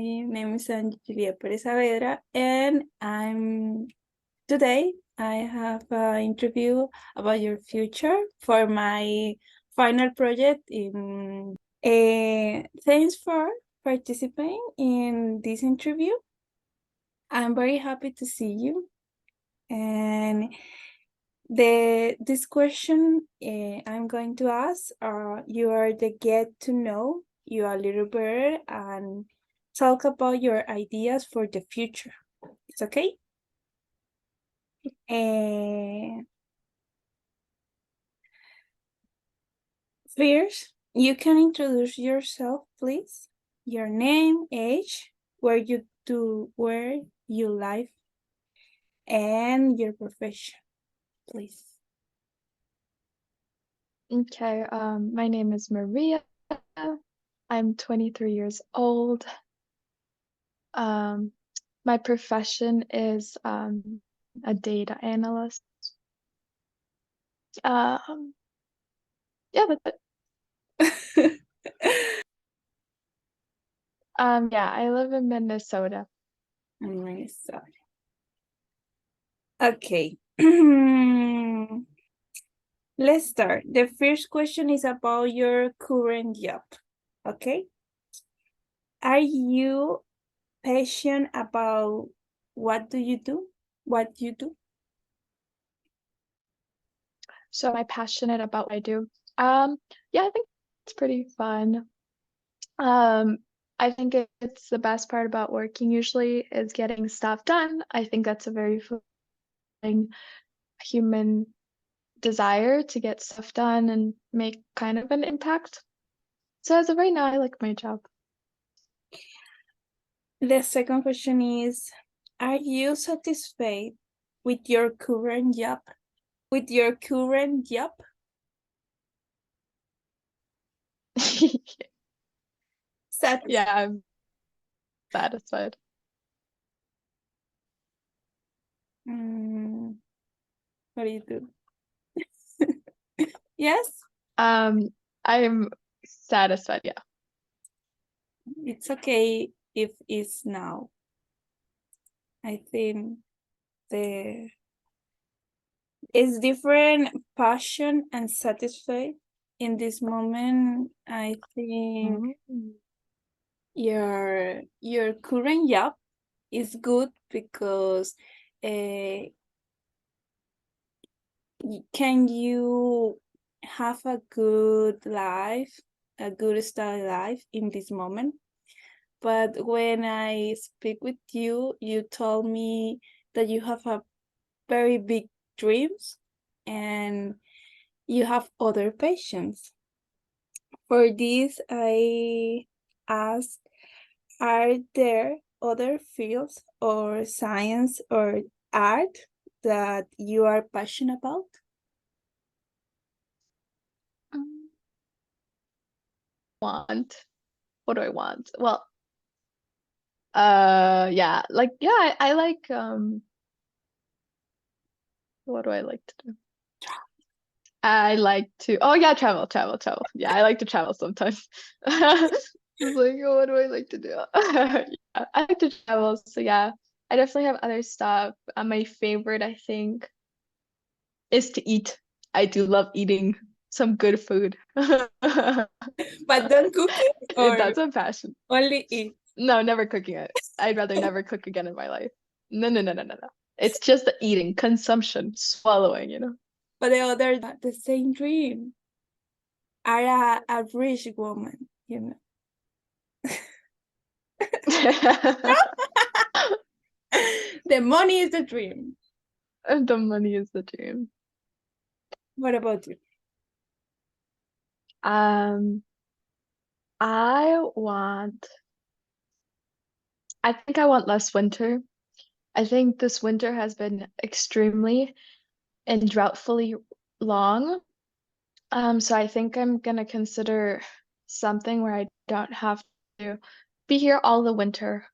name is Julia Perez Saavedra, and today I have an interview about your future for my final project in. Thanks for participating in this interview. I'm very happy to see you, and this question I'm going to ask, you are the get to know you a little better and talk about your ideas for the future. It's okay? First, you can introduce yourself, please. Your name, age, where you live, and your profession, please. Okay, my name is Maria. I'm 23 years old. My profession is a data analyst. Yeah, that's it. Yeah, I live in Minnesota. Minnesota. Okay. Let's start. The first question is about your current job. Okay. Are you passionate about what do you do? What you do? So am I passionate about what I do? Yeah, I think it's pretty fun. I think it's the best part about working usually is getting stuff done. I think that's a very fulfilling human desire to get stuff done and make kind of an impact. So as of right now, I like my job. The second question is, are you satisfied with your current job? With your current job? Yeah, I'm satisfied. What do you do? Yes? I'm satisfied, yeah. It's okay if it's now. I think it's different passion and satisfied in this moment. I think your current job is good because can you have a good life, a good study life in this moment? But when I speak with you, you told me that you have a very big dreams and you have other passions. For this, I ask, are there other fields or science or art that you are passionate about? What do I want? Well, yeah, I like what do I like to do? I like to travel. Yeah, I like to travel sometimes. It's like, oh, what do I like to do? Yeah, I like to travel, so yeah, I definitely have other stuff. My favorite, I think, is to eat. I do love eating some good food. But don't cook it or That's a passion. only eat? No, never cooking it. I'd rather never cook again in my life. No. It's just the eating, consumption, swallowing, you know. But the other, the same dream. Are a rich woman, you know. The money is the dream. The money is the dream. What about you? I think I want less winter. I think this winter has been extremely and droughtfully long. So I think I'm gonna consider something where I don't have to be here all the winter,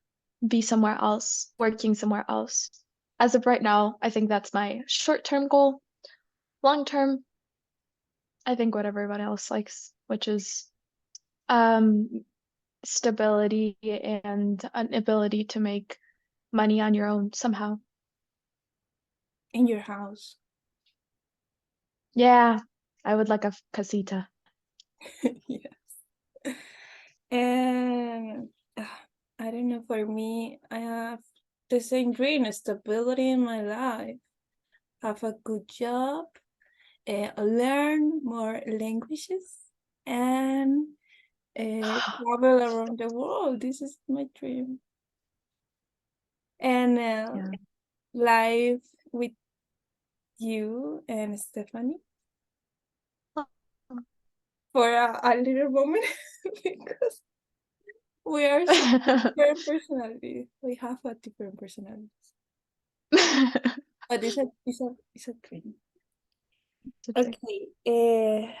be somewhere else, working somewhere else. As of right now, I think that's my short-term goal. Long term, I think what everyone else likes, which is stability and an ability to make money on your own somehow. In your house. Yeah, I would like a casita. Yes. And I don't know, for me, I have the same dream, stability in my life, have a good job, learn more languages, and travel around the world. This is my dream. And Yeah. live with you and Stephanie for a little moment because we are so different personalities. We have a different personalities. But it's a dream. It's a dream. Okay.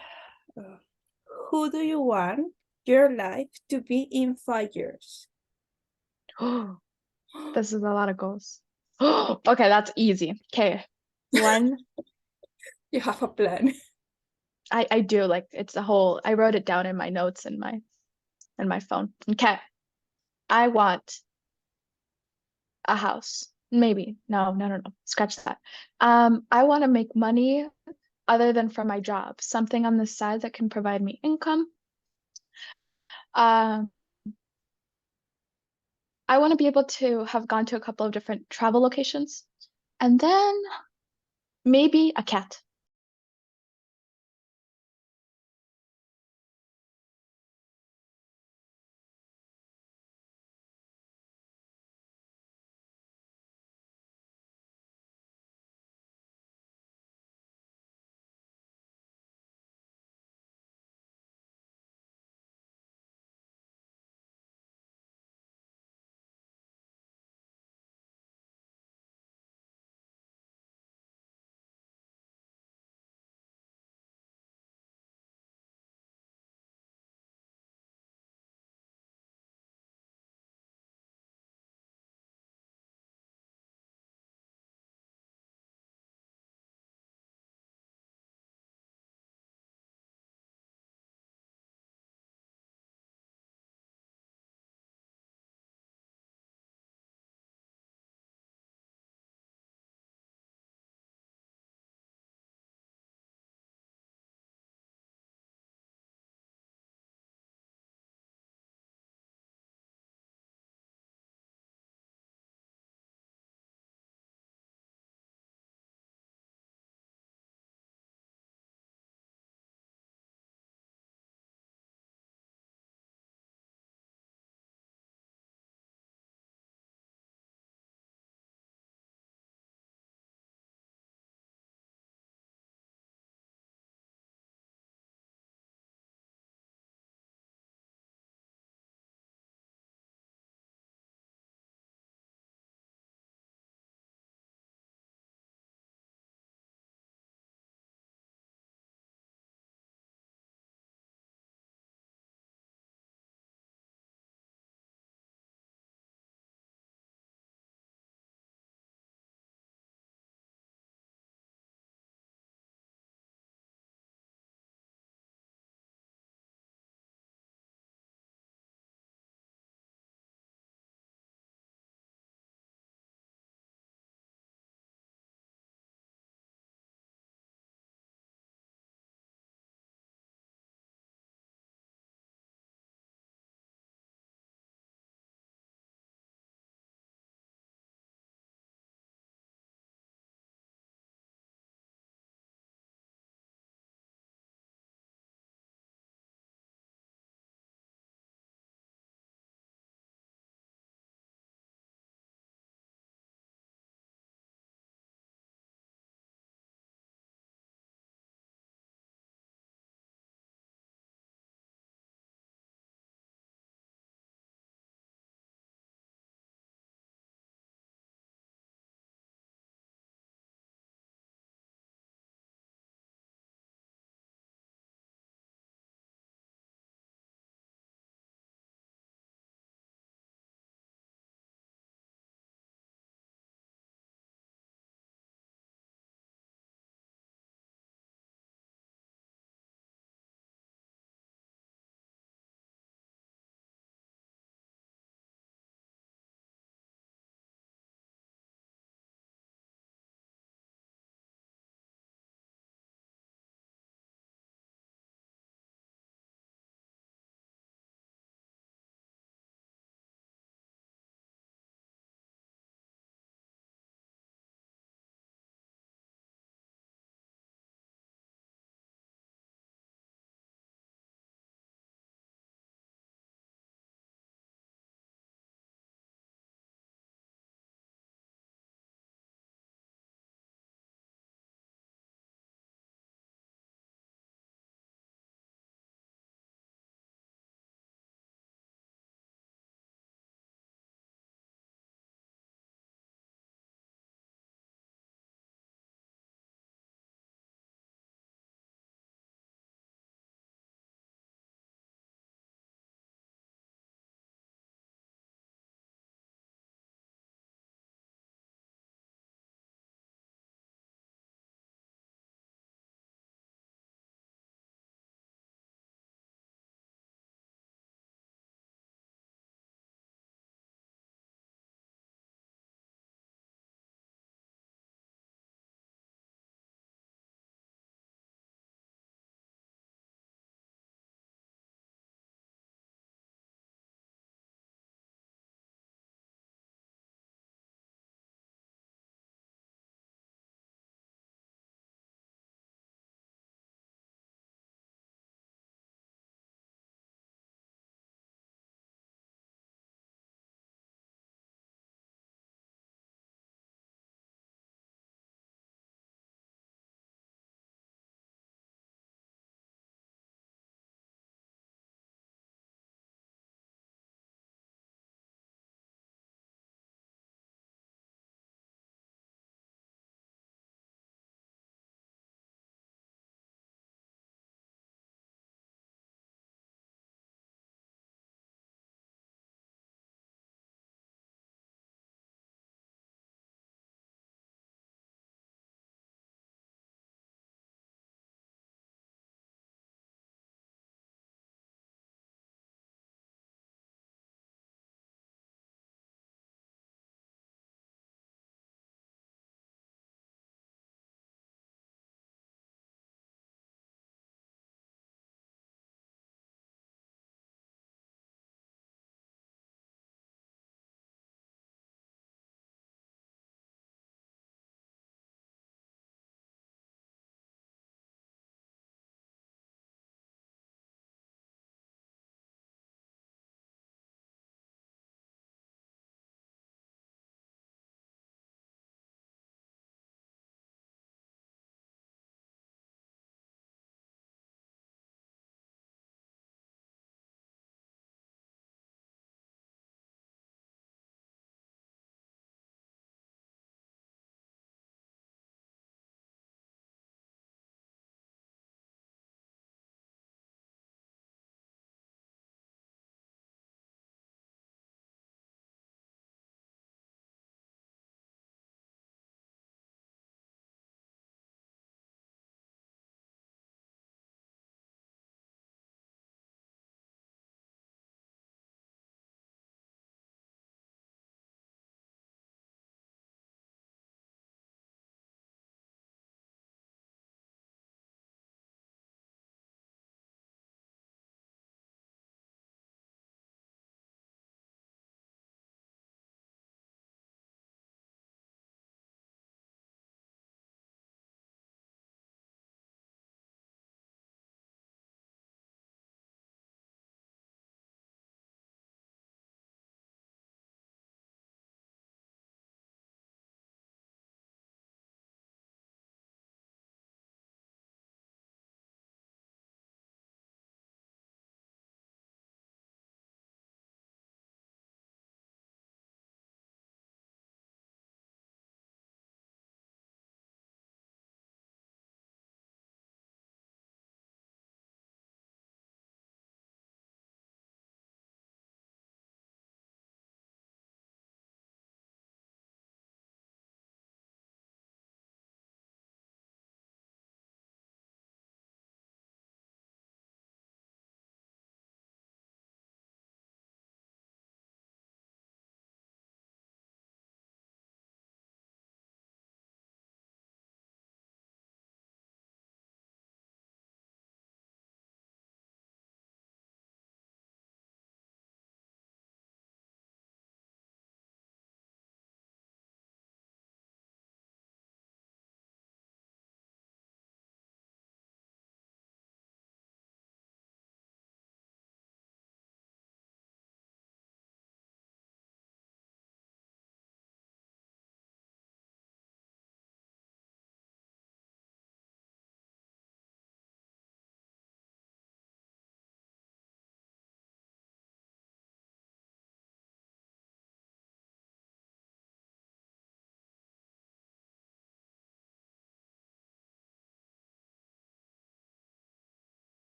Who do you want your life to be in 5 years? This is a lot of goals. Okay, that's easy. Okay. One, You have a plan. I do like it's a whole I wrote it down in my notes in my phone. Okay. I want a house. Maybe. No, no, no, no. Scratch that. I want to make money other than from my job, something on the side that can provide me income. Um, I want to be able to have gone to a couple of different travel locations, and then maybe a cat.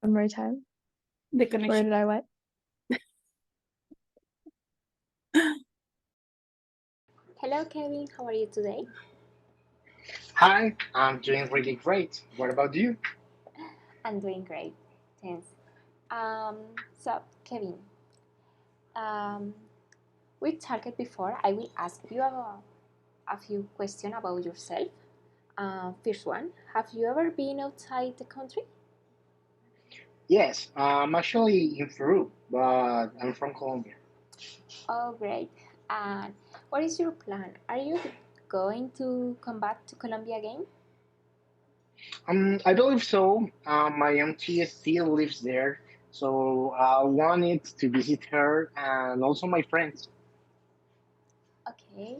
more time. The Where connection. did I what? Hello, Kevin. How are you today? Hi, I'm doing really great. What about you? I'm doing great. Thanks. So, Kevin, um, we talked before. I will ask you a few questions about yourself. First one, have you ever been outside the country? Yes, I'm actually in Peru, but I'm from Colombia. Oh, great. And what is your plan? Are you going to come back to Colombia again? I believe so. My auntie still lives there, so I wanted to visit her and also my friends. Okay.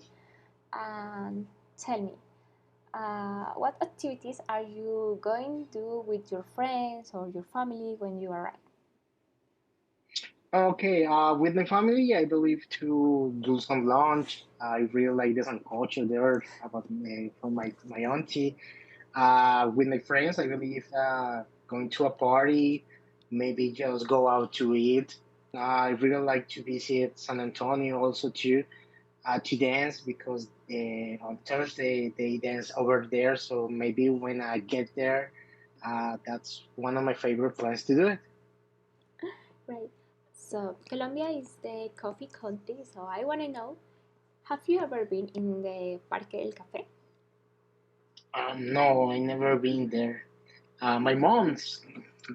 And tell me, what activities are you going to do with your friends or your family when you arrive? Okay, with my family, I believe to do some lunch. I really like the sancocho there about from my auntie. With my friends, I believe going to a party, maybe just go out to eat. I really like to visit San Antonio also too, to dance because on Thursday they dance over there. So maybe when I get there, that's one of my favorite plans to do it. Right. So Colombia is the coffee country. So I want to know, have you ever been in the Parque del Café? No, I never been there. My mom's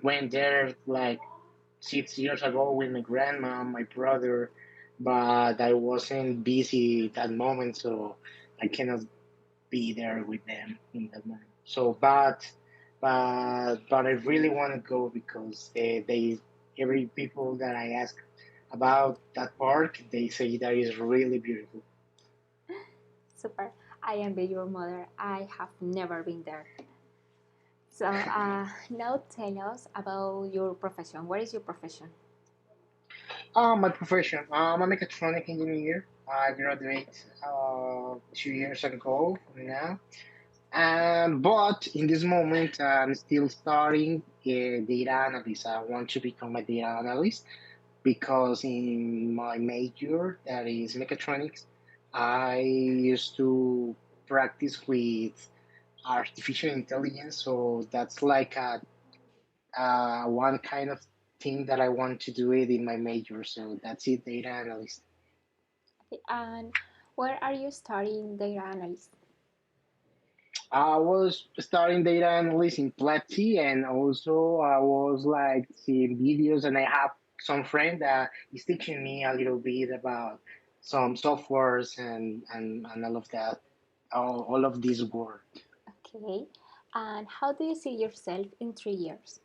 went there like 6 years ago with my grandma, my brother, but I wasn't busy that moment, so I cannot be there with them in that moment. So, but I really want to go because they every people that I ask about that park, they say that is really beautiful. Super. I envy your mother. I have never been there. So now tell us about your profession. What is your profession? My profession, I'm a mechatronic engineer. I graduated 2 years ago from now. But in this moment, I'm still studying data analyst. I want to become a data analyst because in my major, that is mechatronics, I used to practice with artificial intelligence. So that's like one kind of thing that I want to do it in my major. So that's it, data analyst. Okay, and where are you studying data analyst? I was studying data analysis in Platzi, and also I was like seeing videos, and I have some friend that is teaching me a little bit about some softwares and all of that, all of this work. Okay. And how do you see yourself in 3 years?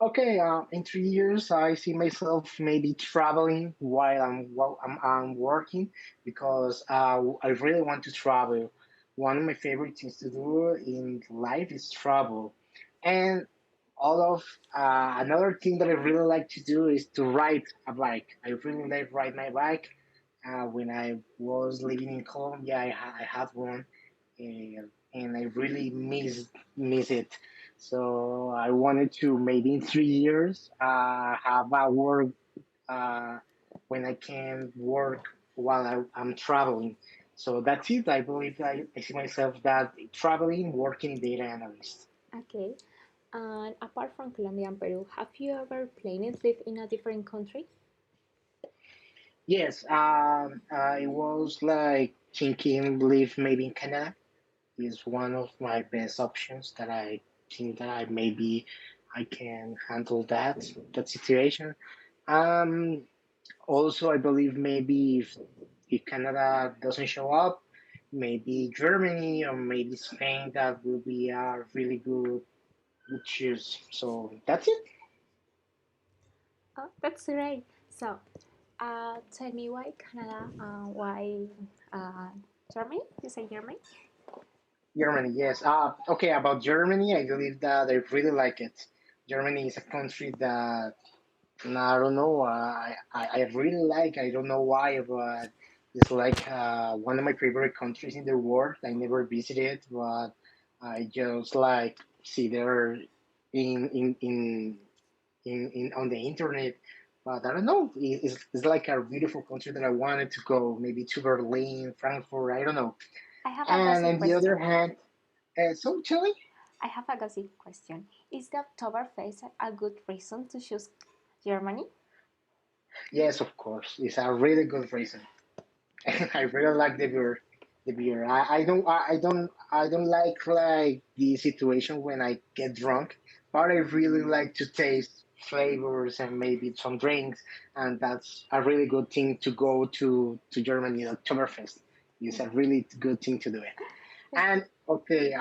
Okay, in 3 years, I see myself maybe traveling while I'm working because I really want to travel. One of my favorite things to do in life is travel, and all of another thing that I really like to do is to ride a bike. I really like ride my bike. When I was living in Colombia, I had one, and I really miss it. So I wanted to maybe in 3 years have a work uh, when I can work while I'm traveling. So that's it. I believe I see myself that traveling, working data analyst. Okay. And apart from Colombia and Peru, have you ever planned to live in a different country? Yes, I was like thinking live maybe in Canada is one of my best options that I think that I maybe I can handle that situation. Um, Also, I believe maybe if Canada doesn't show up, maybe Germany or maybe Spain, that will be a really good choose. So that's it. Oh, that's great. So, tell me why Canada, why uh, Germany? You say Germany? Germany, yes. Okay, about Germany, I believe that I really like it. Germany is a country that I don't know. I really like. I don't know why, but it's like one of my favorite countries in the world. I never visited, but I just like see there. in on the internet. But I don't know. It's like a beautiful country that I wanted to go, maybe to Berlin, Frankfurt. I don't know. I have a And gossip on the other question. hand, so Chile, I have a gossip question. Is the Oktoberfest a good reason to choose Germany? yes, of course, it's a really good reason. I really like the beer. The beer. I don't like the situation when I get drunk, but I really like to taste flavors and maybe some drinks, and that's a really good thing to go to Germany Oktoberfest. It's a really good thing to do it. And okay,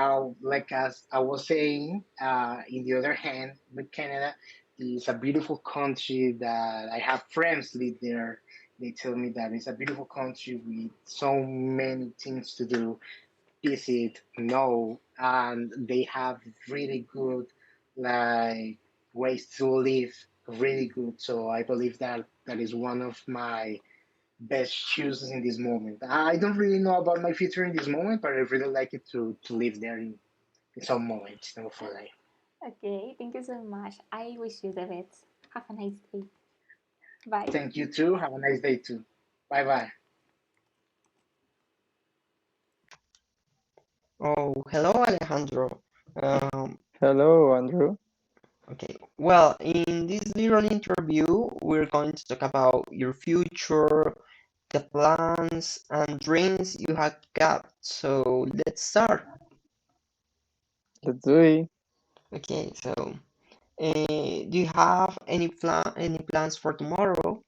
like as I was saying, in the other hand, with Canada is a beautiful country that I have friends live there. They tell me that it's a beautiful country with so many things to do, visit, know, and they have really good like ways to live, really good. So I believe that that is one of my best choices in this moment. I don't really know about my future in this moment, but I really like it to live there in some moments of my life. Okay, thank you so much. I wish you the best. Have a nice day. Bye. Thank you too. Have a nice day too. Bye bye. Oh, hello, Alejandro. Um, Hello, Andrew. okay, well, in this little interview, we're going to talk about your future, the plans and dreams you have got. So let's start. Let's do it. Okay, so do you have any plans for tomorrow?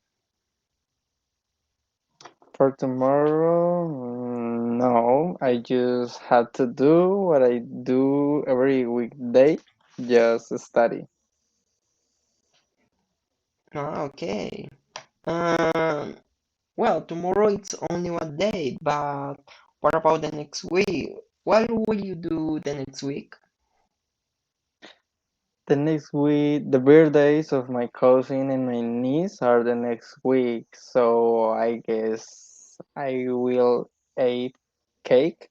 For tomorrow, no, I just had to do what I do every weekday, just study. Ah, okay. Um, well, tomorrow it's only one day, but what about the next week? What will you do the next week? The next week, the birthdays of my cousin and my niece are the next week, so I guess I will eat cake.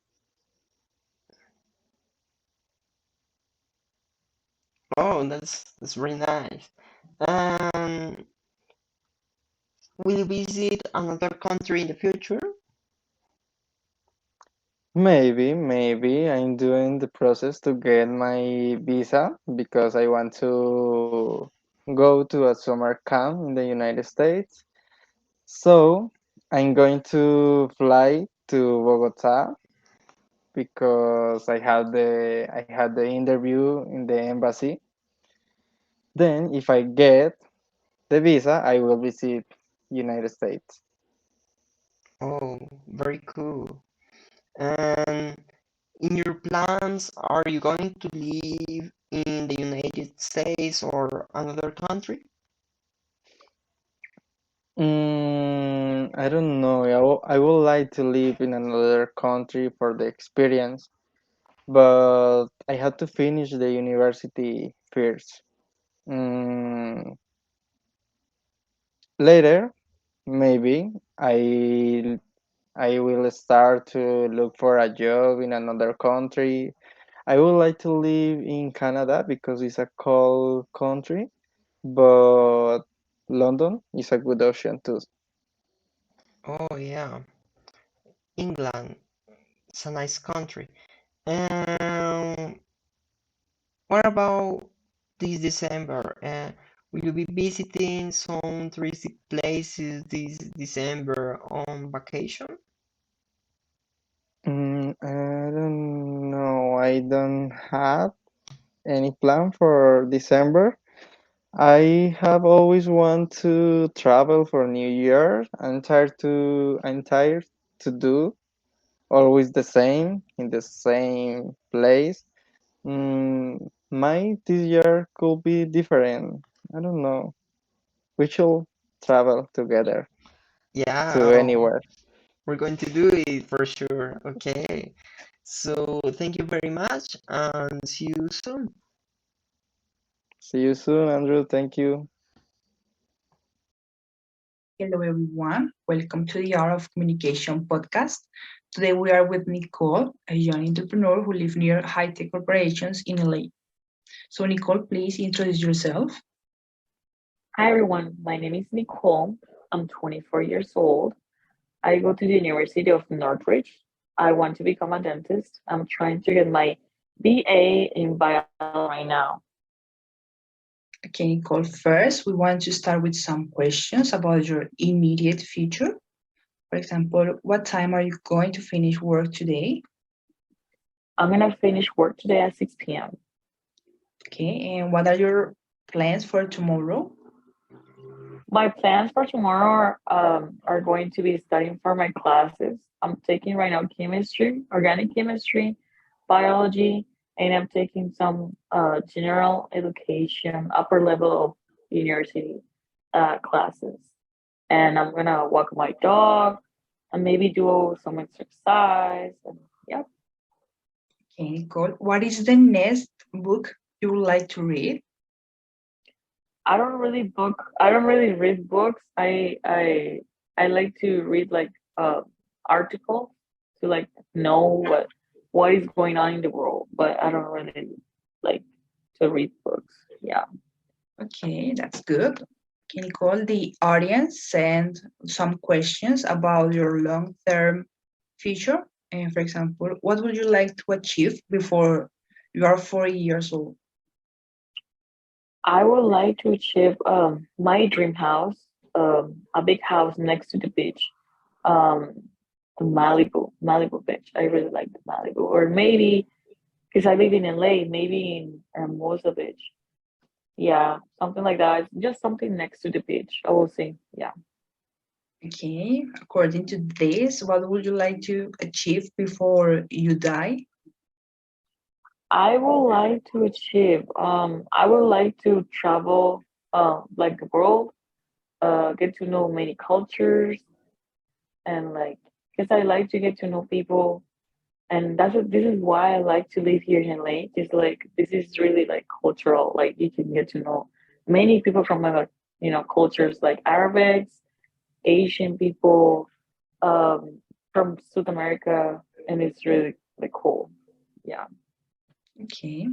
Oh, that's very nice. Um, will you visit another country in the future? Maybe I'm doing the process to get my visa because I want to go to a summer camp in the United States. So I'm going to fly to Bogota because I had the interview in the embassy. Then if I get the visa, I will visit United States. Oh, very cool. And in your plans, are you going to live in the United States or another country? I don't know. I would like to live in another country for the experience, but I had to finish the university first. Mm, Later, maybe I will start to look for a job in another country. I would like to live in Canada because it's a cold country, but London is a good option too. Oh, yeah, England. It's a nice country. Um, what about this December? Will you be visiting some touristic places this December on vacation? I don't know. I don't have any plan for December. I have always want to travel for New Year. I'm tired to do always the same in the same place. My this year could be different. I don't know. We should travel together to Yeah, anywhere. we're going to do it for sure. Okay. So thank you very much and see you soon. See you soon, Andrew. Thank you. Hello, everyone. Welcome to the Art of Communication podcast. Today we are with Nicole, a young entrepreneur who lives near high-tech corporations in LA. So Nicole, please introduce yourself. Hi everyone, my name is Nicole. I'm 24 years old. I go to the University of Northridge. I want to become a dentist. I'm trying to get my BA in biology right now. Okay, Nicole, first we want to start with some questions about your immediate future. For example, what time are you going to finish work today? I'm gonna finish work today at 6 p.m. Okay, and what are your plans for tomorrow? My plans for tomorrow are going to be studying for my classes. I'm taking right now chemistry, organic chemistry, biology, and I'm taking some general education, upper level of university classes. And I'm gonna walk my dog and maybe do some exercise. And yeah, Okay, Nicole, what is the next book you would like to read? I don't really read books. I like to read like articles to like know what is going on in the world, but I don't really like to read books. Yeah. Okay, that's good. Okay, Nicole, the audience sent some questions about your long-term future. And for example, what would you like to achieve before you are 40 years old? I would like to achieve my dream house, a big house next to the beach, um, the Malibu beach. I really like the Malibu, or maybe because I live in LA, maybe in Hermosa Beach. Yeah, something like that. Just something next to the beach. I will say, yeah. Okay, according to this, what would you like to achieve before you die? I would like to achieve. I would like to travel, like the world, get to know many cultures, and like, because I like to get to know people, and this is why I like to live here in LA. It's like this is really like cultural. Like you can get to know many people from other, cultures like Arabics, Asian people, um, from South America, and it's really like cool. Yeah. Okay.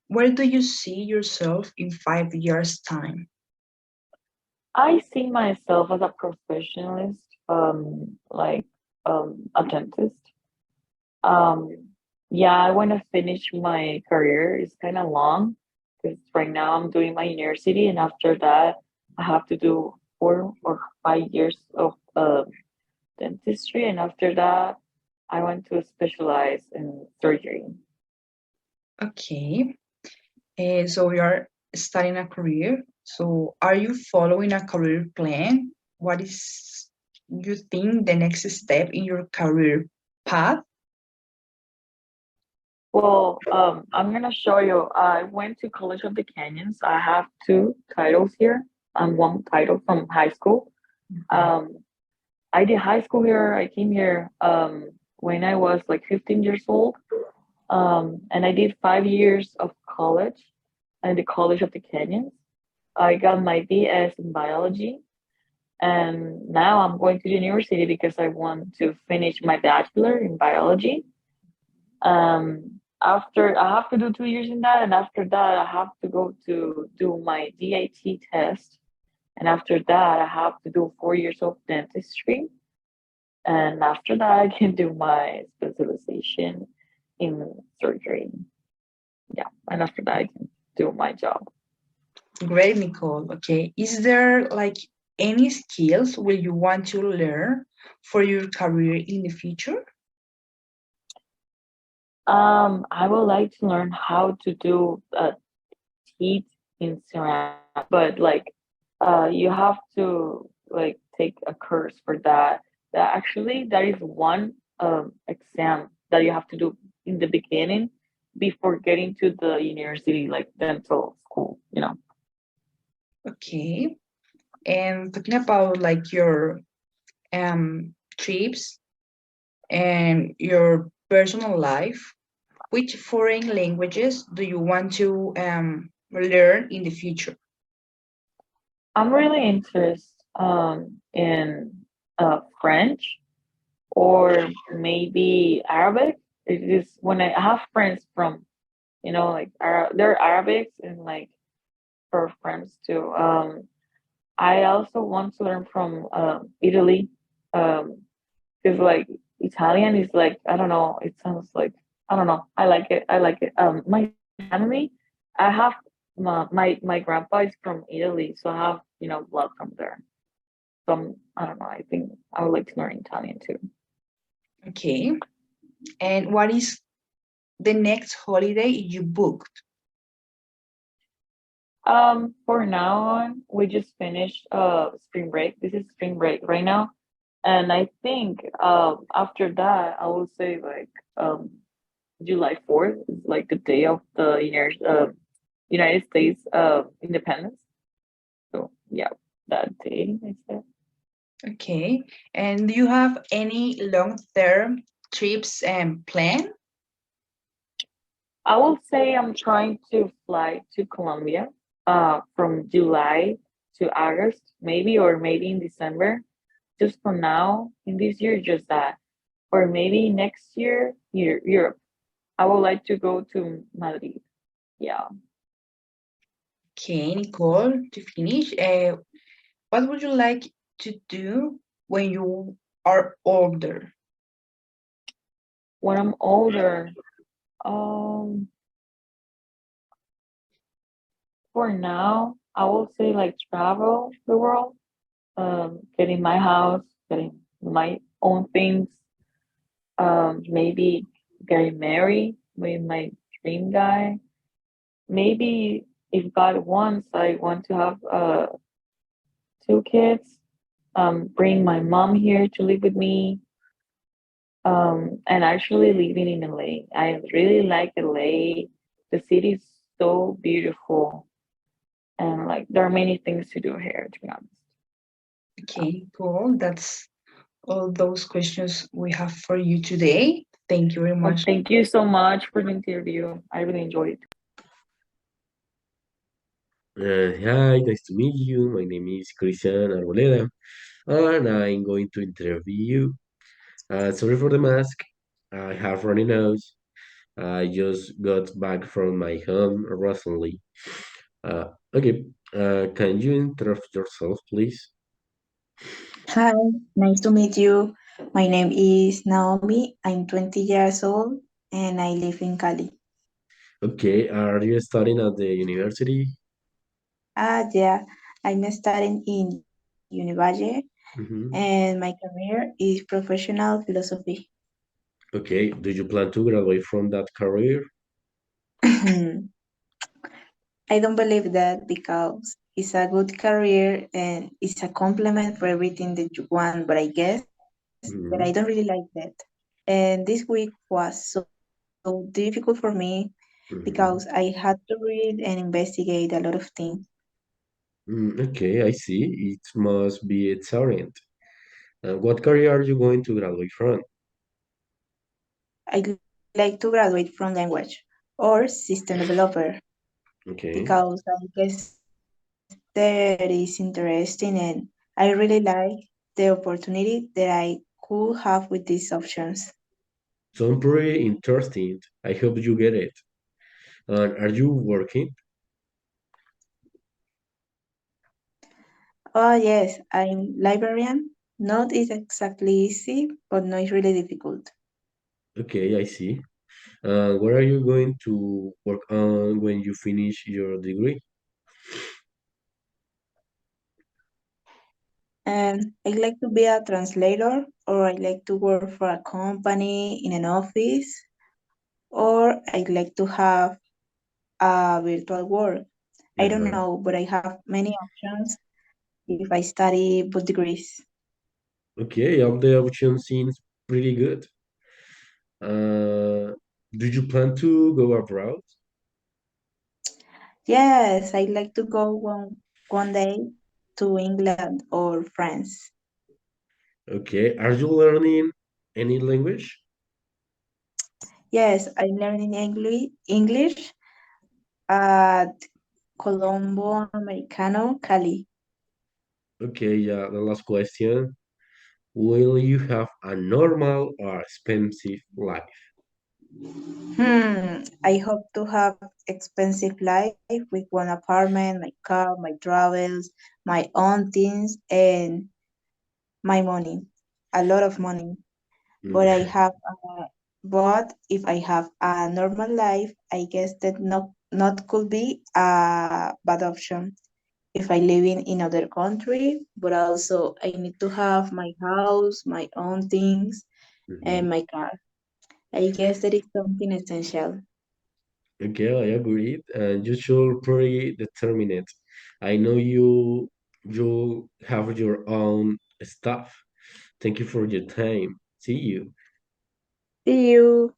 Where do you see yourself in 5 years' time? I see myself as a professionalist, like a dentist. Um, yeah, I want to finish my career. It's kind of long because right now I'm doing my university, and after that, I have to do 4 or 5 years of dentistry, and after that, I want to specialize in surgery. Okay. So you are starting a career. So are you following a career plan? What is you think the next step in your career path? Well, I'm gonna show you. I went to College of the Canyons. I have two titles here and one title from high school. Um, I did high school here. I came here when I was like 15 years old. And I did 5 years of college at the College of the Canyons. I got my BS in biology, and now I'm going to the university because I want to finish my bachelor in biology. After I have to do 2 years in that, and after that, I have to go to do my DIT test, and after that, I have to do 4 years of dentistry, and after that, I can do my specialization in surgery. Yeah, and after that, I can do my job. Great, Nicole. Okay. Is there like any skills will you want to learn for your career in the future? I would like to learn how to do teeth in ceramic, but like, you have to like take a course for that. That actually, that is one exam that you have to do in the beginning before getting to the university, like dental school. Okay. And talking about like your trips and your personal life, which foreign languages do you want to learn in the future? I'm really interested in French or maybe Arabic. It is when I have friends from like they're Arabics and like for friends too. I also want to learn from Italy, because like Italian is like I don't know. It sounds like I don't know. I like it. I like it. My family, I have my grandpa is from Italy, so I have blood from there. So I don't know. I think I would like to learn Italian too. Okay. And what is the next holiday you booked? For now on, we just finished spring break. This is spring break right now. And I think after that I would say like July 4th is like the day of the United States independence. So yeah, that day I said. Okay. And do you have any long-term trips and plan? I will say I'm trying to fly to Colombia from July to August, maybe, or maybe in December. Just for now, in this year, just that. Or maybe next year, Europe. I would like to go to Madrid. Yeah. Okay, Nicole, to finish, what would you like to do when you are older? When I'm older, um, for now, I will say like travel the world, getting my house, getting my own things, maybe getting married with my dream guy. Maybe if God wants, I want to have two kids. Bring my mom here to live with me. And actually living in LA. I really like LA. The city is so beautiful, and like there are many things to do here. To be honest. Okay, cool. That's all those questions we have for you today. Thank you very Well, much. thank you so much for the interview. I really enjoyed it. Hi, nice to meet you. My name is Christian Arboleda, and I'm going to interview you. Sorry for the mask. I have runny nose. I just got back from my home recently. Okay, can you introduce yourself, please? Hi, nice to meet you. My name is Naomi. I'm 20 years old and I live in Cali. Okay, are you studying at the university? Yeah, I'm studying in Univalle Mhm. and my career is professional philosophy. Okay, do you plan to graduate from that career? I don't believe that because it's a good career and it's a complement for everything that you want, but I guess that I don't really Mhm. like that. And this week was so difficult for me because Mhm. I had to read and investigate a lot of things. Okay, I see. It must be exciting. What career are you going to graduate from? I'd like to graduate from language or system developer Okay. because I guess that is interesting and I really like the opportunity that I could have with these options. Sound pretty interesting. I hope you get it. And are you working? Oh yes, I'm librarian. Not is exactly easy, but no, it's really difficult. Okay, I see. What are you going to work on when you finish your degree? And I like to be a translator or I like to work for a company in an office or I like to have a virtual work. I don't Uh-huh. know, but I have many options if I study both degrees. Okay, all the option seems pretty good. Do you plan to go abroad? Yes, I like to go one day to England or France. Okay, are you learning any language? Yes, I'm learning English at Colombo Americano, Cali. Okay, yeah, the last question. Will you have a normal or expensive life? I hope to have expensive life with one apartment, my car, my travels, my own things, and my money, a lot of money. But I Okay. have, but if I have a normal life, I guess that not could be a bad option. If I live in other country, but also I need to have my house, my own things, and Mhm. my car. I guess that is something essential. Okay, I agree. And you should pretty determine it. I know you have your own stuff. Thank you for your time. See you. See you.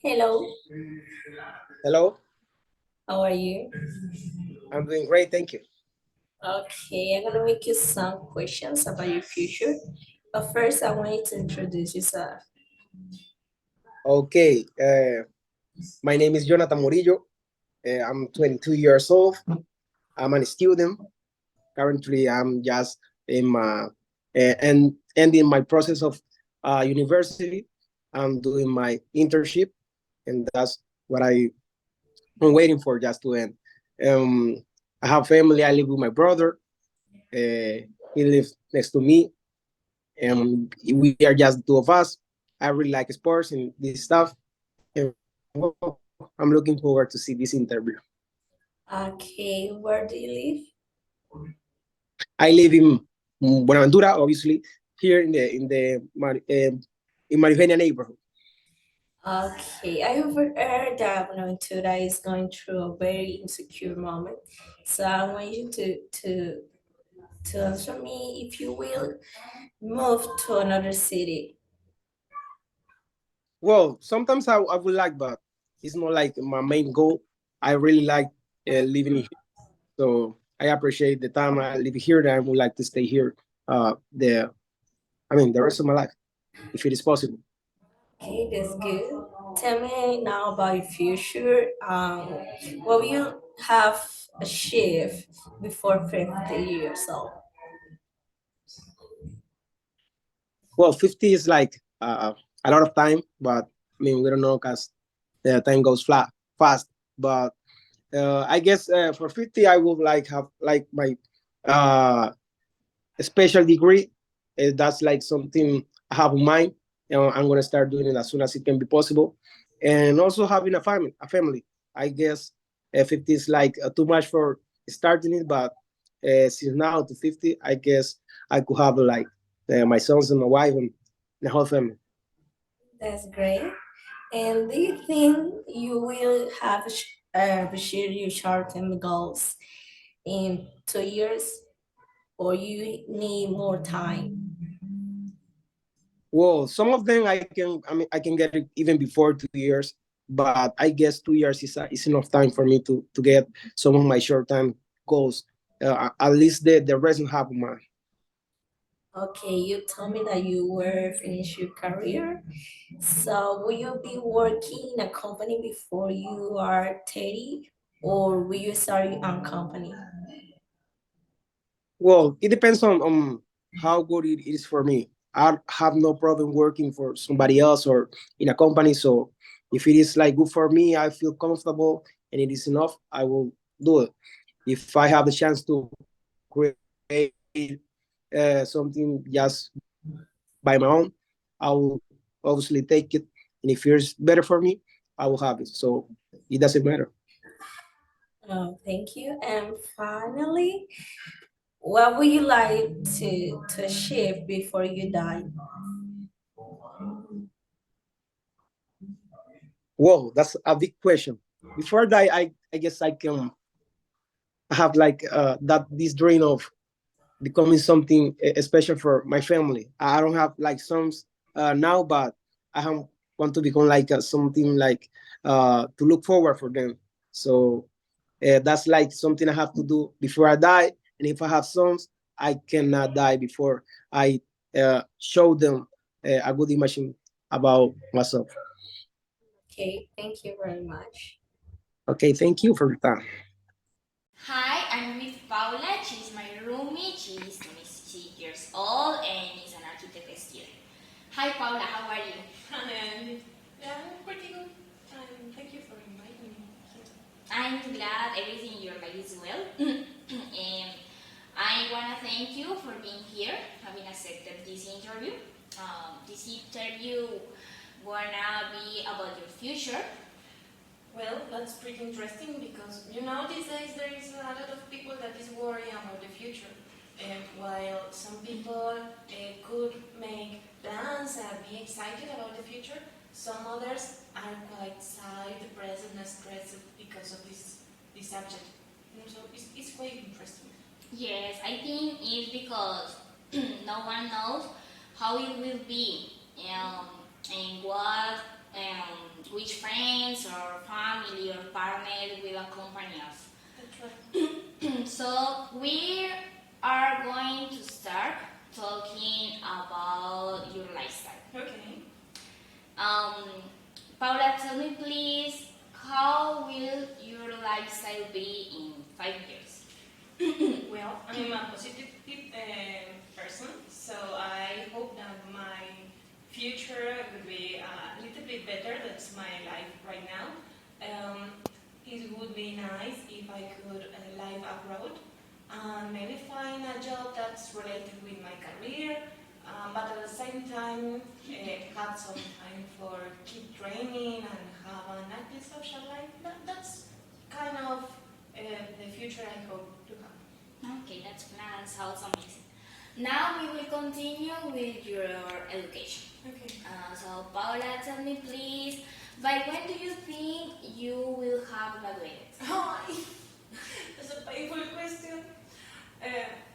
Hello, Hello, how are you? I'm doing great, thank you. Okay, I'm gonna make you some questions about your future. But first, I want you to introduce yourself. Okay, my name is Jonathan Murillo. I'm 22 years old. I'm a student. Currently, I'm just in my and ending my process of university. I'm doing my internship, and that's what I'm waiting for just to end. Um, I have family. I live with my brother. He lives next to me, and we are just the two of us. I really like sports and this stuff, and well, I'm looking forward to see this interview. Okay, where do you live? I live in Buenaventura, obviously, here in Marifenia neighborhood. Okay, I have heard that Bonaventura is going through a very insecure moment. So I want you to answer me if you will move to another city. Well, sometimes I would like, but it's not like my main goal. I really like living here, so I appreciate the time I live here, and I would like to stay here. The rest of my life, if it is possible. Okay, that's good. Tell me now about your future. Will you have a shift before 50 years old? Well, 50 is like a lot of time, but I mean, we don't know because the time goes fast. But I guess for 50, I would like have like my uh, special degree. That's like something I have in mind. I'm gonna start doing it as soon as it can be possible, and also having a family. I guess 50 is like too much for starting it, but since now to 50, I guess I could have like my sons and my wife and the whole family. That's great. And do you think you will have achieve your short-term goals in 2 years, or you need more time? Well, some of them I can get it even before 2 years, but I guess 2 years is enough time for me to get some of my short term goals. At least the rest of half of mine. Okay, you told me that you were finish your career. So will you be working in a company before you are 30, or will you start your own company? Well, it depends on how good it is for me. I have no problem working for somebody else or in a company. So if it is like good for me, I feel comfortable and it is enough, I will do it. If I have the chance to create something just by my own, I will obviously take it. And if it's better for me, I will have it. So it doesn't matter. Oh, thank you. And finally, what would you like to achieve before you die? Whoa, that's a big question. Before I die, I guess I can have like that this dream of becoming something special for my family. I don't have like sons now, but I want to become like something like to look forward for them. So that's like something I have to do before I die. And if I have sons, I cannot die before I show them a good image about myself. Okay, thank you very much. Okay, thank you for your time. Hi, I'm with Paula. She's my roommate. She's 26 years old and is an architect student. Hi Paula, how are you? And I'm pretty good. Thank you for inviting me here. I'm glad everything in your life is well. And I want to thank you for being here, having accepted this interview. This interview wanna be about your future. Well, that's pretty interesting because these days there is a lot of people that is worrying about the future. And while some people could make plans and be excited about the future, some others are quite sad, depressed, and stressed because of this subject. And so it's quite interesting. Yes, I think it's because no one knows how it will be and what which friends or family or partner will accompany us. That's right. So we are going to start talking about your lifestyle. Okay. Paula, tell me please, how will your lifestyle be in 5 years? Well, I'm a positive person, so I hope that my future will be a little bit better. That's my life right now. It would be nice if I could live abroad and maybe find a job that's related with my career, but at the same time have some time for keep training and have an active social life. That's kind of the future I hope to have. Okay, that sounds amazing. Now we will continue with your education. Okay. So Paula, tell me please, by when do you think you will have graduated? Oh, that's a painful question.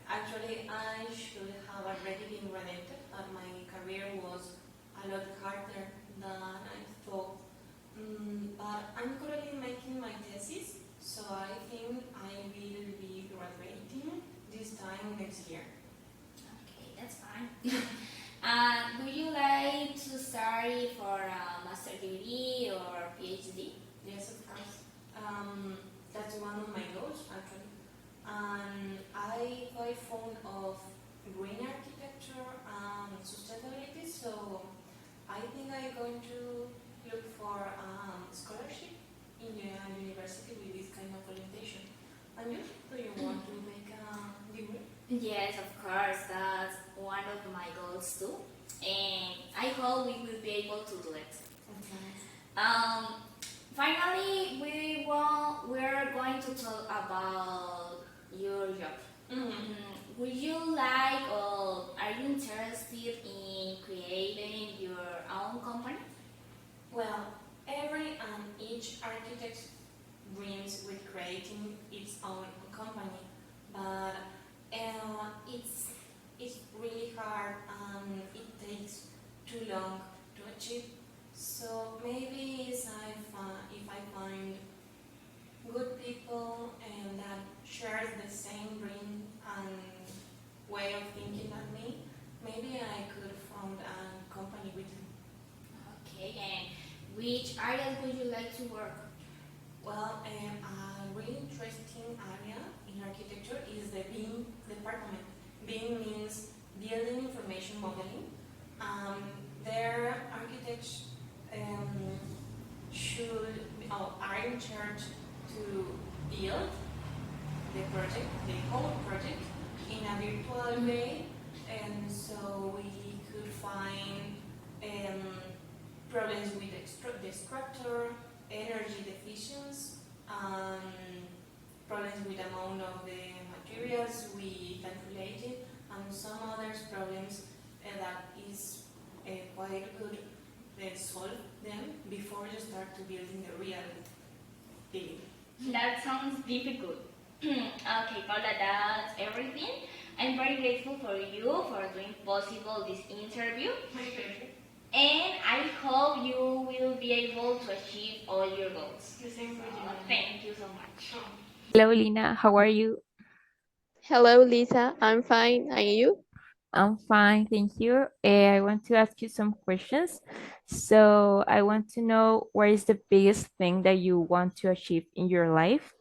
Actually, I should have already been graduated, but my career was a lot harder than I thought. But I'm currently making my thesis, so I think I will be graduating this time next year. Okay, that's fine. Would you like to study for a master degree or PhD? Yes, of course. That's one of my goals, actually. And I quite fond of green architecture and sustainability, so I think I'm going to look for scholarship in a university with this kind of orientation. And you? Do you want to make a degree? Yes, of course, that's one of my goals too. And I hope we will be able to do it. Okay. Finally, we're going to talk about your job. Would you like or are you interested in creating your own company? Well, every and each architect dreams with creating its own company, but it's really hard and it takes too long to achieve. So maybe if I find good people and that share the same dream and way of thinking as me, maybe I could found a company with them. Okay, and which areas would you like to work? Well, a really interesting area in architecture is the BIM department. BIM means Building Information Modeling. Their architects are in charge to build the whole project in a virtual way, and so we could find problems with the structure, energy deficiencies, problems with the amount of the materials we calculated, and some other problems that is quite good to solve them before you start to building the real building. That sounds difficult. Okay, Paula, that's everything. I'm very grateful for you for doing possible this interview. My pleasure. And I hope you will be able to achieve all your goals. The same for you. Thank you so much. Hello, Lina. How are you? Hello, Lisa. I'm fine. And you? I'm fine, thank you. I want to ask you some questions. So I want to know what is the biggest thing that you want to achieve in your life?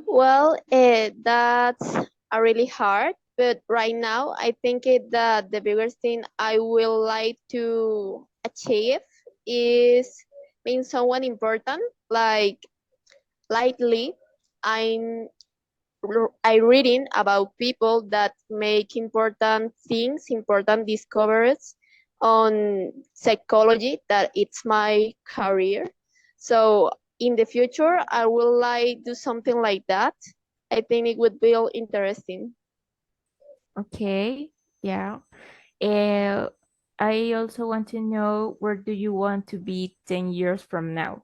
Well, that's a really hard, But right now, I think that the biggest thing I will like to achieve is being someone important. Like lately, I'm I reading about people that make important things, important discoveries on psychology. That it's my career. So in the future, I will like do something like that. I think it would be interesting. Okay, yeah. Uh, I also want to know, where do you want to be 10 years from now?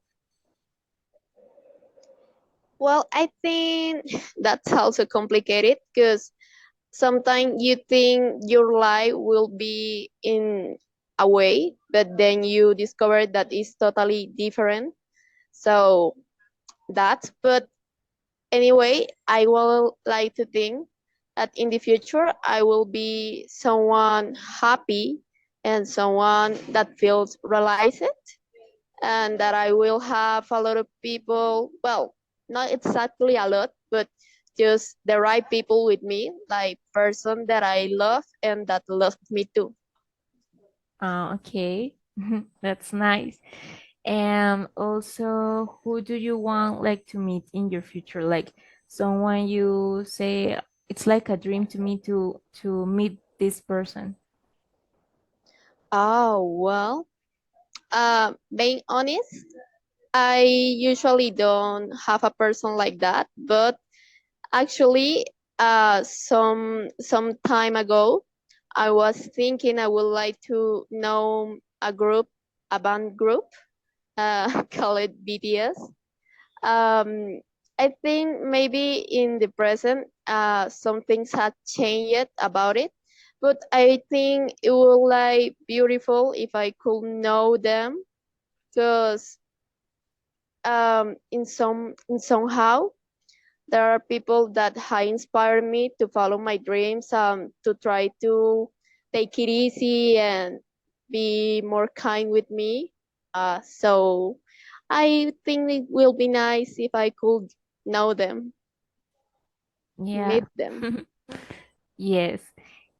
Well, I think that's also complicated because sometimes you think your life will be in a way, but then you discover that it's totally different. So but anyway, I will like to think that in the future I will be someone happy and someone that feels realized, and that I will have a lot of people, well, not exactly a lot, but just the right people with me, like person that I love and that loves me too. Okay, that's nice. And also, who do you want like to meet in your future? Like someone you say it's like a dream to me to meet this person. Oh, well, being honest, I usually don't have a person like that, but actually, some time ago, I was thinking I would like to know a band group, called BTS. Um, I think maybe in the present, some things have changed about it, but I think it would like beautiful if I could know them, because in somehow there are people that have inspired me to follow my dreams, to try to take it easy and be more kind with me. So I think it will be nice if I could know them, Yeah. meet them. Yes.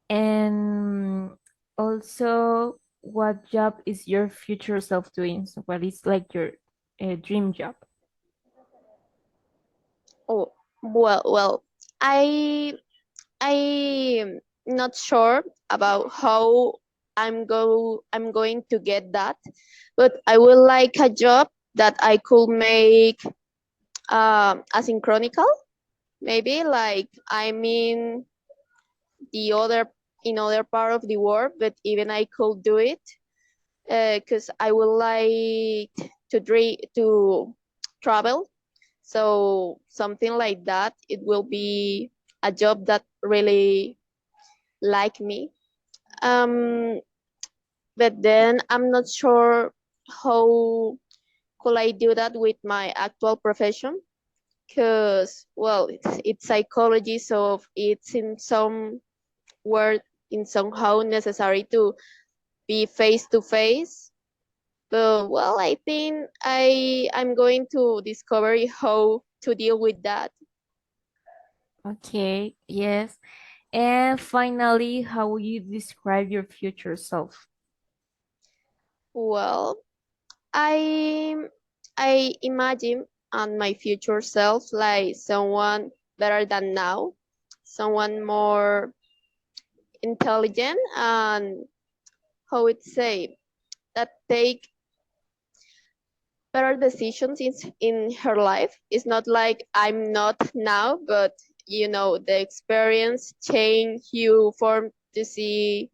And also, what job is your future self doing? So what is like your dream job? Oh, well, I I'm not sure about how I'm going to get that, but I would like a job that I could make asynchronical. Maybe like I'm the other in other part of the world, but even I could do it, because I would like to travel. So something like that, it will be a job that really like me. Um, but then I'm not sure how could I do that with my actual profession, because well, it's psychology, so it's in some word in somehow necessary to be face to face. But well, I think I'm going to discover how to deal with that. Okay, yes. And finally, how will you describe your future self? Well, I I imagine on my future self like someone better than now, someone more intelligent, and how it say that take better decisions in her life. It's not like I'm not now, but the experience change you form to see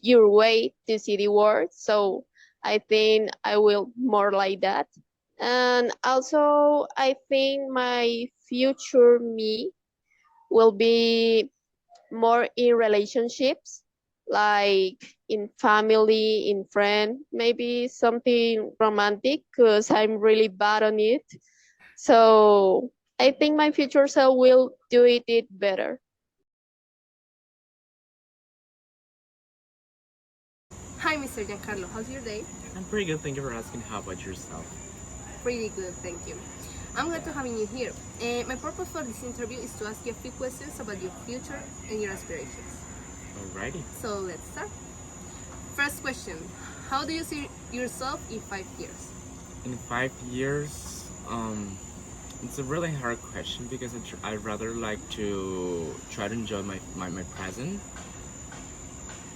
your way to see the world. So I think I will more like that. And also I think my future me will be more in relationships, like in family, in friend, maybe something romantic, because I'm really bad on it. So I think my future self will do it better. Hi, Mr. Giancarlo. How's your day? I'm pretty good, thank you for asking. How about yourself? Pretty good, thank you. I'm glad to having you here. My purpose for this interview is to ask you a few questions about your future and your aspirations. Alrighty. So let's start. First question, how do you see yourself in 5 years? In 5 years, it's a really hard question because I'd rather like to try to enjoy my present,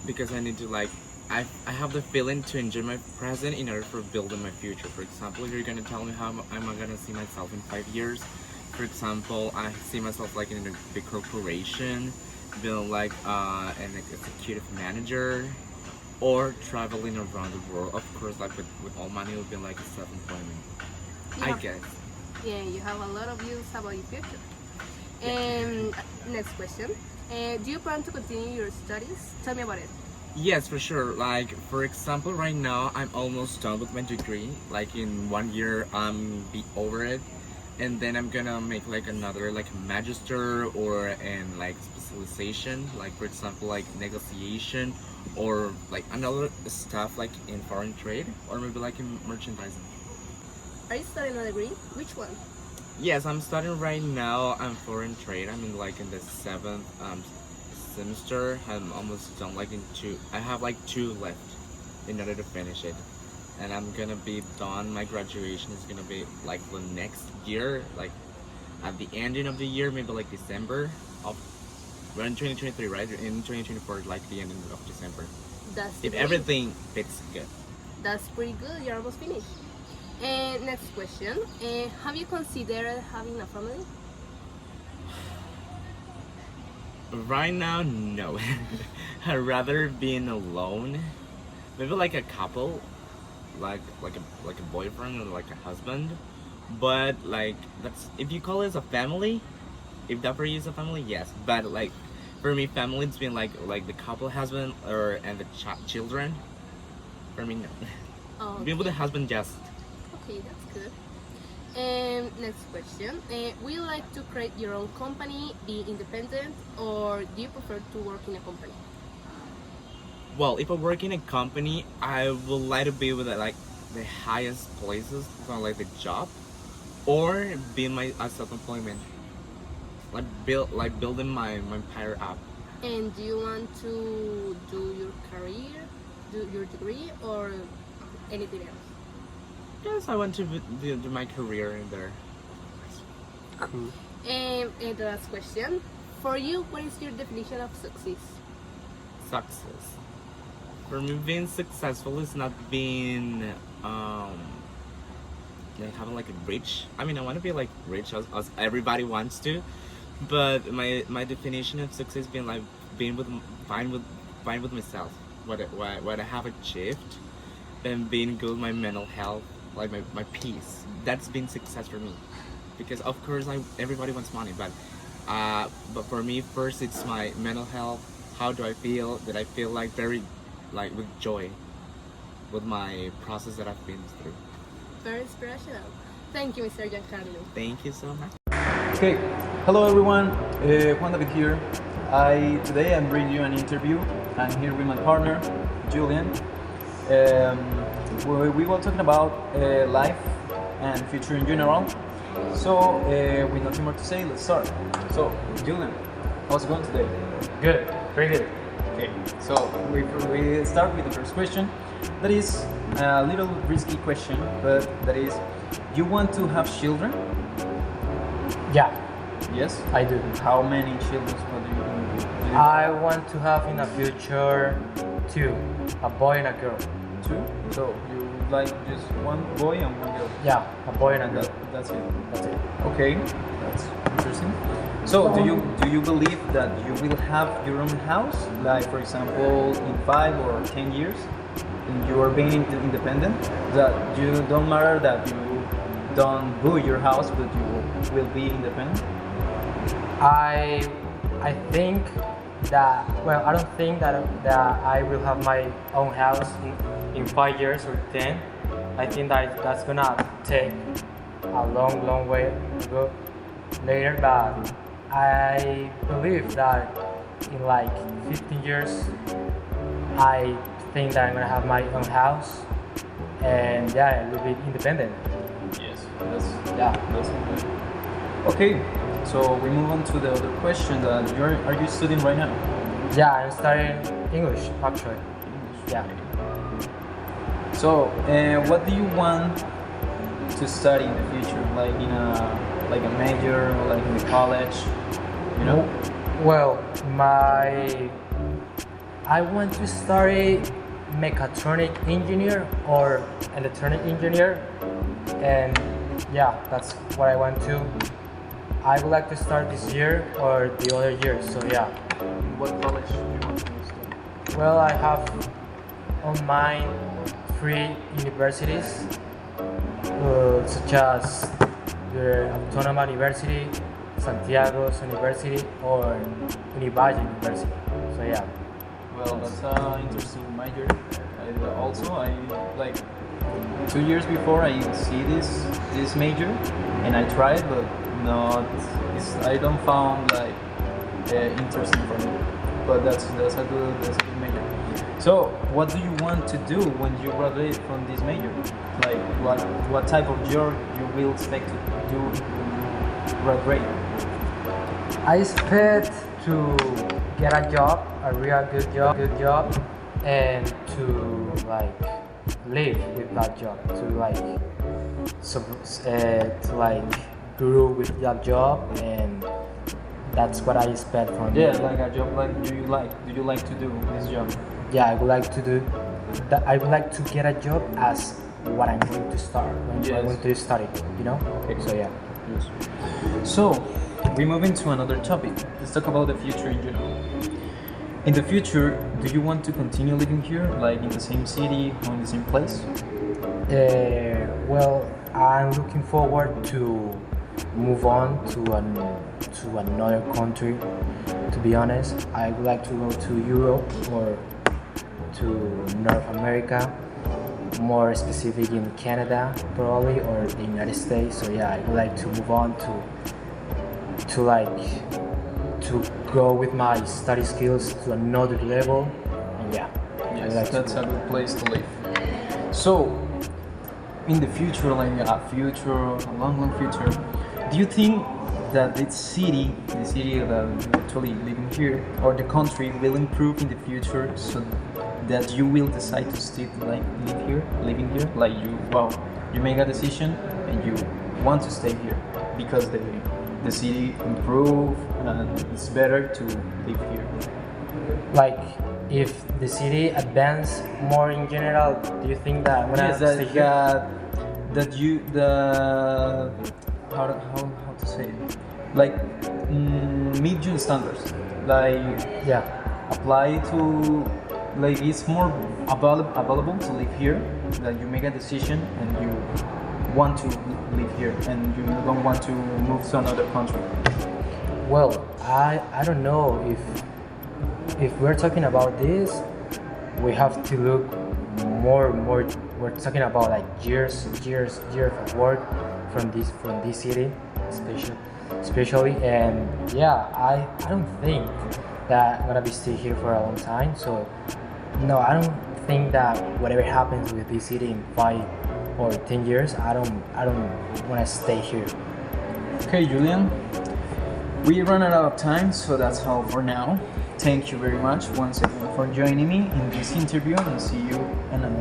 because I need to like I have the feeling to enjoy my present in order for building my future. For example, if you're gonna tell me how am I gonna see myself in 5 years, for example, I see myself like in a big corporation, being like an executive manager, or traveling around the world. Of course, like with all money, it would be like a self-employment. I guess. Yeah, you have a lot of views about your future. Next question. Do you plan to continue your studies? Tell me about it. Yes, for sure. Like, for example, right now I'm almost done with my degree. Like in 1 year, I'm be over it, and then I'm gonna make like another like magister or an like specialization. Like for example, like negotiation, or like another stuff like in foreign trade, or maybe like in merchandising. Are you studying a degree? Which one? Yes, I'm studying right now. I'm foreign trade. I'm in like in the 7th semester. I'm almost done. Like in 2. I have like 2 left in order to finish it, and I'm gonna be done. My graduation is gonna be like the next year, like at the ending of the year, maybe like December of. We're in 2023, right? In 2024, like the ending of December. If everything fits good. That's pretty good. You're almost finished. Next question. Have you considered having a family? Right now, no. I'd rather being alone. Maybe like a couple, like a boyfriend or like a husband. But like that's, if you call it a family, if that for you is a family, yes. But like for me, family it's been like the couple husband and the children. For me, no. Oh, okay. Being with the husband, just. Okay, that's good. Next question. Would you like to create your own company, be independent, or do you prefer to work in a company? Well, if I work in a company, I would like to be with like the highest places, kind of like the job, or be in my self-employment, like building my empire up. And do you want to do your career, do your degree, or anything else? Yes, I want to do my career in there. Cool. And the last question. For you, what is your definition of success? Success. For me, being successful is not being like having like a rich. I mean, I want to be like rich as everybody wants to, but my definition of success being like being fine with myself, what I have achieved, and being good with my mental health, like my peace. That's been success for me, because of course everybody wants money, but for me first it's my mental health. How do I feel? That I feel like very like with joy with my process that I've been through. Very inspirational. Thank you, Mr. Giancarlo. Thank you so much. Okay, hello everyone, Juan David here. Today I'm bringing you an interview. I'm here with my partner, Julian. We were talking about life and future in general. So with nothing more to say, let's start. So Julian, how's it going today? Good, very good. Okay, so we start with the first question. That is a little risky question, but that is, you want to have children? Yeah. Yes? I do. How many children do you I want to have in the future 2, a boy and a girl. 2? So you like just one boy and one girl? Yeah, a boy and a girl. That's it. That's it. Okay, that's interesting. So do you believe that you will have your own house, like for example in 5 or 10 years, and you are being independent? That you don't matter that you don't buy your house, but you will be independent? I think that, well, I don't think that I will have my own house in 5 years or 10. I think that's gonna take a long way to go later, but I believe that in like 15 years I think that I'm gonna have my own house, and yeah, a little bit independent. Yes. That's good. Okay, so we move on to the other question that are you studying right now? Yeah, I'm studying English actually. Yeah. So, what do you want to study in the future? Like in a major, or like in the college, you know? Well, I want to study mechatronic engineer or electronic engineer, and yeah, that's what I want to. I would like to start this year or the other year, so yeah. What college do you want to study? Well, I have on mind 3 universities, such as the Autónoma University, Santiago's University, or Univalle University. So yeah. Well, that's an interesting major. I like 2 years before I see this major, and I tried, but I don't found like interesting for me. But that's a good major. So, what do you want to do when you graduate from this major? Like, what type of job you will expect to do when you graduate? I expect to get a job, a real good job, and to like live with that job, to grow with that job, and that's what I expect from Yeah, it. like a job. Like, do you like to do this job? Yeah, I would like to do that. I would like to get a job as what I'm going to start when I'm Yes. going to study. You know. Okay. So yeah. Yes. So, we move into another topic. Let's talk about the future in general. In the future, do you want to continue living here, like in the same city or in the same place? Well, I'm looking forward to move on to another country. To be honest, I would like to go to Europe or to North America, more specific in Canada probably, or the United States. So yeah, I would like to move on to go with my study skills to another level. And yeah, I would Yes, like to that's do a good place to live. So, in the future, like a long future, do you think that the city that you're actually living here, or the country will improve in the future, so that you will decide to still like living here? Like you make a decision and you want to stay here because the city improve and it's better to live here. like if the city advance more in general. Do you think that when Yes, I stay here? that you how to say it, like meet your standards, like yeah, apply to, like it's more available to live here, that you make a decision and you want to live here and you don't want to move to another country. Well, I don't know if we're talking about this, we have to look more. We're talking about like years of work from this city, especially, and yeah, I don't think that I'm gonna be stay here for a long time. So no, I don't think that whatever happens with this city in 5 or 10 years, I don't want to stay here. Okay, Julian, we run out of time, so that's all for now. Thank you very much once again for joining me in this interview, and see you in another